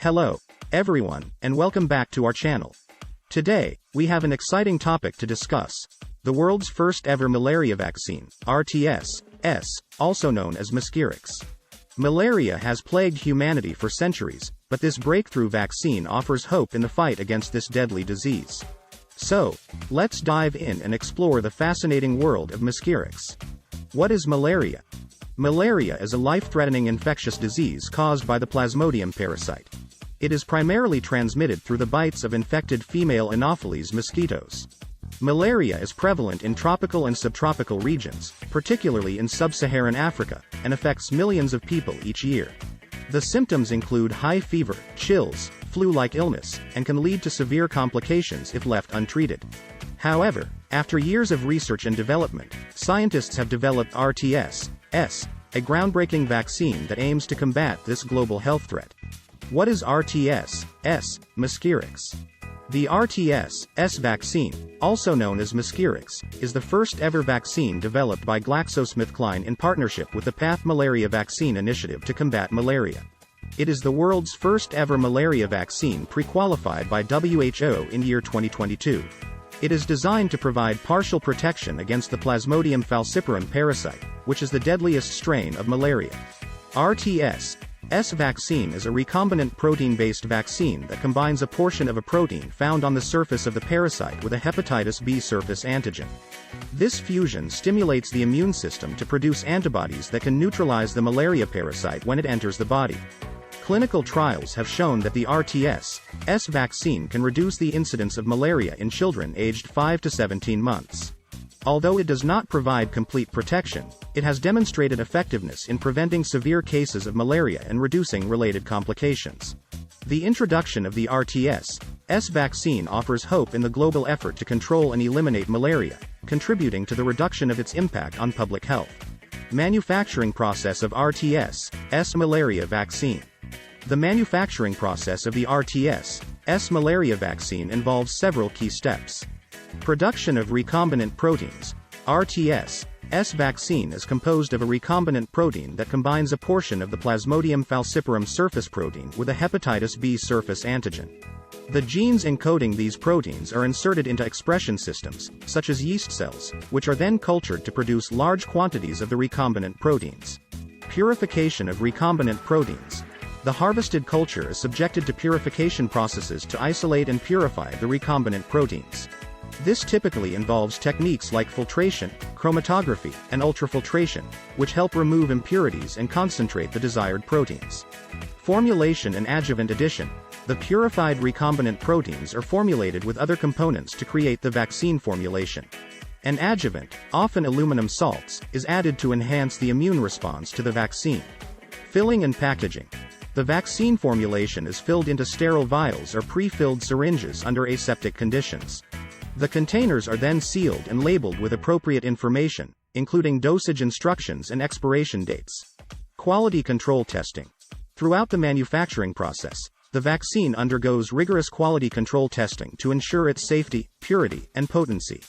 Hello, everyone, and welcome back to our channel. Today, we have an exciting topic to discuss. The world's first ever malaria vaccine, RTS S, also known as Mosquirix. Malaria has plagued humanity for centuries, but this breakthrough vaccine offers hope in the fight against this deadly disease. So, let's dive in and explore the fascinating world of Mosquirix. What is malaria? Malaria is a life-threatening infectious disease caused by the Plasmodium parasite. It is primarily transmitted through the bites of infected female Anopheles mosquitoes. Malaria is prevalent in tropical and subtropical regions, particularly in sub-Saharan Africa, and affects millions of people each year. The symptoms include high fever, chills, flu-like illness, and can lead to severe complications if left untreated. However, after years of research and development, scientists have developed RTS S, a groundbreaking vaccine that aims to combat this global health threat. What is RTS S, Mosquirix? The RTS S vaccine, also known as Mosquirix, is the first ever vaccine developed by GlaxoSmithKline in partnership with the PATH Malaria Vaccine Initiative to combat malaria. It is the world's first ever malaria vaccine pre-qualified by WHO in year 2022. It is designed to provide partial protection against the Plasmodium falciparum parasite, which is the deadliest strain of malaria. RTS S vaccine is a recombinant protein-based vaccine that combines a portion of a protein found on the surface of the parasite with a hepatitis B surface antigen. This fusion stimulates the immune system to produce antibodies that can neutralize the malaria parasite when it enters the body. Clinical trials have shown that the RTS S vaccine can reduce the incidence of malaria in children aged 5 to 17 months. Although it does not provide complete protection, it has demonstrated effectiveness in preventing severe cases of malaria and reducing related complications. The introduction of the RTS S vaccine offers hope in the global effort to control and eliminate malaria, contributing to the reduction of its impact on public health. Manufacturing process of RTS S malaria vaccine. The manufacturing process of the RTS S malaria vaccine involves several key steps. Production of recombinant proteins. RTS S vaccine is composed of a recombinant protein that combines a portion of the Plasmodium falciparum surface protein with a hepatitis B surface antigen. The genes encoding these proteins are inserted into expression systems, such as yeast cells, which are then cultured to produce large quantities of the recombinant proteins. Purification of recombinant proteins. The harvested culture is subjected to purification processes to isolate and purify the recombinant proteins. This typically involves techniques like filtration, chromatography, and ultrafiltration, which help remove impurities and concentrate the desired proteins. Formulation and adjuvant addition. The purified recombinant proteins are formulated with other components to create the vaccine formulation. An adjuvant, often aluminum salts, is added to enhance the immune response to the vaccine. Filling and packaging. The vaccine formulation is filled into sterile vials or pre-filled syringes under aseptic conditions. The containers are then sealed and labeled with appropriate information, including dosage instructions and expiration dates. Quality control testing. Throughout the manufacturing process, the vaccine undergoes rigorous quality control testing to ensure its safety, purity, and potency.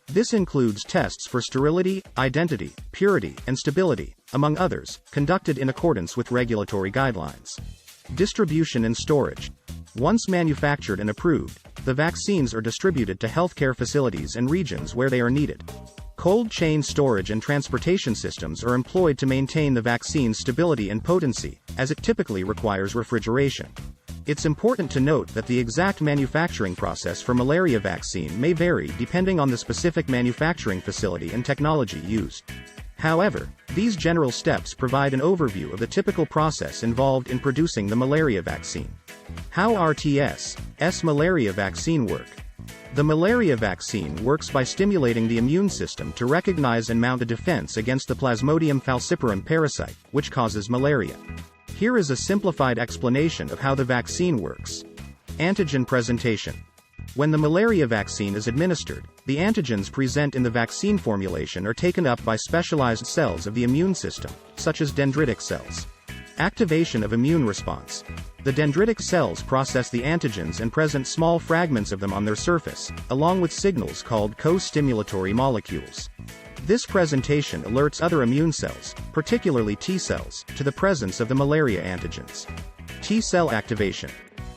This includes tests for sterility, identity, purity, and stability, among others, conducted in accordance with regulatory guidelines. Distribution and storage. Once manufactured and approved, the vaccines are distributed to healthcare facilities and regions where they are needed. Cold chain storage and transportation systems are employed to maintain the vaccine's stability and potency, as it typically requires refrigeration. It's important to note that the exact manufacturing process for malaria vaccine may vary depending on the specific manufacturing facility and technology used. However, these general steps provide an overview of the typical process involved in producing the malaria vaccine. How RTS S malaria vaccine work? The malaria vaccine works by stimulating the immune system to recognize and mount a defense against the Plasmodium falciparum parasite, which causes malaria. Here is a simplified explanation of how the vaccine works. Antigen presentation. When the malaria vaccine is administered, the antigens present in the vaccine formulation are taken up by specialized cells of the immune system, such as dendritic cells. Activation of immune response. The dendritic cells process the antigens and present small fragments of them on their surface, along with signals called co-stimulatory molecules. This presentation alerts other immune cells, particularly T cells, to the presence of the malaria antigens. T-cell activation.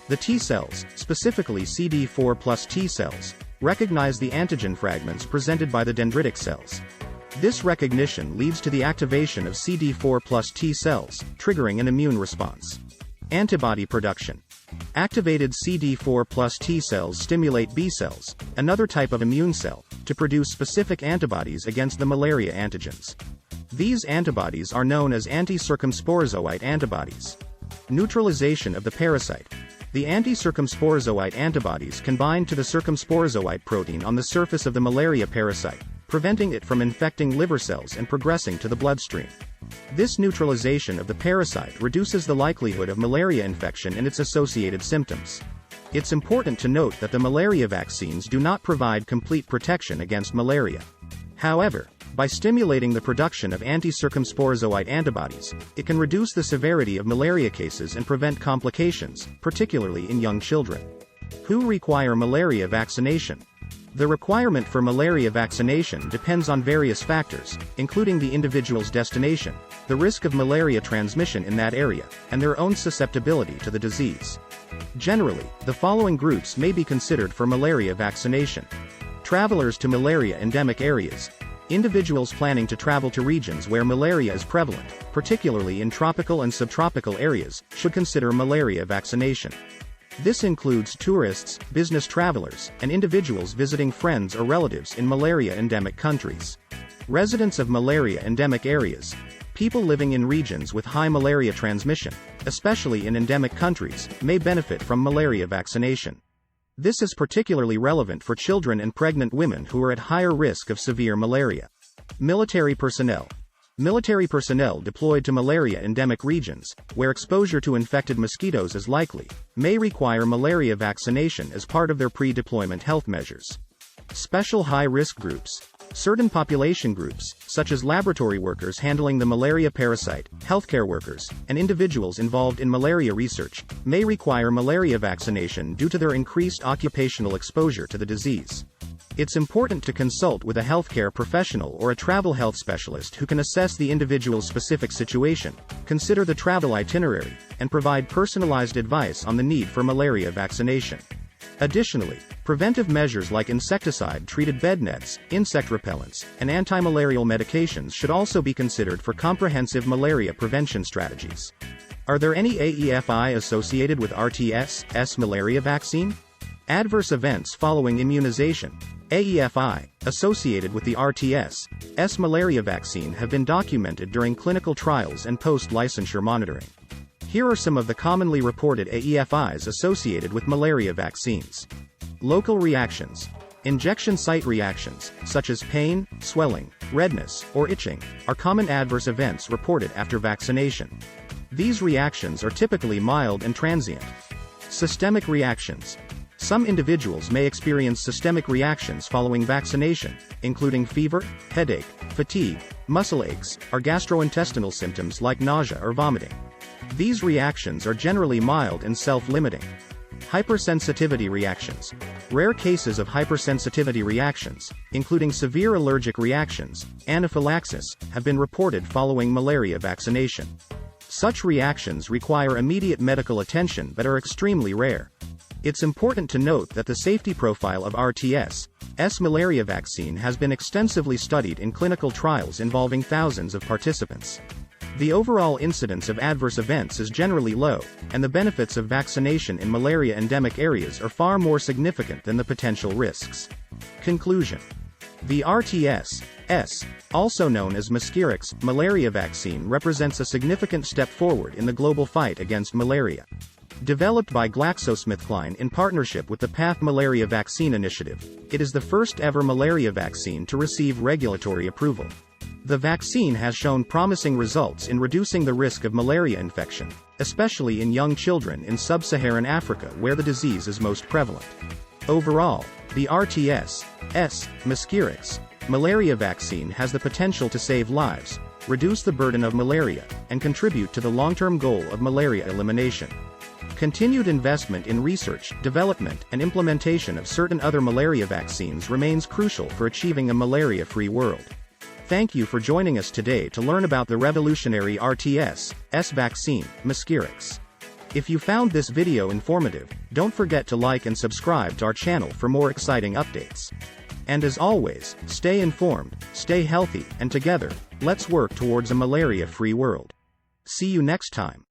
The T-cells, specifically CD4 plus T-cells, recognize the antigen fragments presented by the dendritic cells. This recognition leads to the activation of CD4 plus T-cells, triggering an immune response. Antibody production. Activated CD4 plus T-cells stimulate B cells, another type of immune cell, to produce specific antibodies against the malaria antigens. These antibodies are known as anti-circumsporozoite antibodies. Neutralization of the parasite. The anti-circumsporozoite antibodies can bind to the circumsporozoite protein on the surface of the malaria parasite, preventing it from infecting liver cells and progressing to the bloodstream. This neutralization of the parasite reduces the likelihood of malaria infection and its associated symptoms. It's important to note that the malaria vaccines do not provide complete protection against malaria. However, by stimulating the production of anti-circumsporozoite antibodies, it can reduce the severity of malaria cases and prevent complications, particularly in young children. Who require malaria vaccination? The requirement for malaria vaccination depends on various factors, including the individual's destination, the risk of malaria transmission in that area, and their own susceptibility to the disease. Generally, the following groups may be considered for malaria vaccination. Travelers to malaria endemic areas. Individuals planning to travel to regions where malaria is prevalent, particularly in tropical and subtropical areas, should consider malaria vaccination. This includes tourists, business travelers, and individuals visiting friends or relatives in malaria endemic countries. Residents of malaria endemic areas. People living in regions with high malaria transmission, especially in endemic countries, may benefit from malaria vaccination. This is particularly relevant for children and pregnant women who are at higher risk of severe malaria. Military personnel. Military personnel deployed to malaria endemic regions, where exposure to infected mosquitoes is likely, may require malaria vaccination as part of their pre-deployment health measures. Special high-risk groups. Certain population groups, such as laboratory workers handling the malaria parasite, healthcare workers, and individuals involved in malaria research, may require malaria vaccination due to their increased occupational exposure to the disease. It's important to consult with a healthcare professional or a travel health specialist who can assess the individual's specific situation, consider the travel itinerary, and provide personalized advice on the need for malaria vaccination. Additionally, preventive measures like insecticide-treated bed nets, insect repellents, and anti-malarial medications should also be considered for comprehensive malaria prevention strategies. Are there any AEFI associated with RTS S Malaria Vaccine? Adverse events following immunization, AEFI, associated with the RTS S Malaria Vaccine have been documented during clinical trials and post-licensure monitoring. Here are some of the commonly reported AEFIs associated with malaria vaccines. Local reactions. Injection site reactions, such as pain, swelling, redness, or itching, are common adverse events reported after vaccination. These reactions are typically mild and transient. Systemic reactions. Some individuals may experience systemic reactions following vaccination, including fever, headache, fatigue, muscle aches, or gastrointestinal symptoms like nausea or vomiting. These reactions are generally mild and self-limiting. Hypersensitivity reactions. Rare cases of hypersensitivity reactions, including severe allergic reactions, anaphylaxis, have been reported following malaria vaccination. Such reactions require immediate medical attention but are extremely rare. It's important to note that the safety profile of RTS S malaria vaccine has been extensively studied in clinical trials involving thousands of participants. The overall incidence of adverse events is generally low, and the benefits of vaccination in malaria endemic areas are far more significant than the potential risks. Conclusion. The RTS S, also known as Mosquirix, malaria vaccine represents a significant step forward in the global fight against malaria. Developed by GlaxoSmithKline in partnership with the PATH Malaria Vaccine Initiative, it is the first ever malaria vaccine to receive regulatory approval. The vaccine has shown promising results in reducing the risk of malaria infection, especially in young children in sub-Saharan Africa where the disease is most prevalent. Overall, the RTS S Mosquirix malaria vaccine has the potential to save lives, reduce the burden of malaria, and contribute to the long-term goal of malaria elimination. Continued investment in research, development, and implementation of certain other malaria vaccines remains crucial for achieving a malaria-free world. Thank you for joining us today to learn about the revolutionary RTS S Vaccine, Mosquirix. If you found this video informative, don't forget to like and subscribe to our channel for more exciting updates. And as always, stay informed, stay healthy, and together, let's work towards a malaria-free world. See you next time.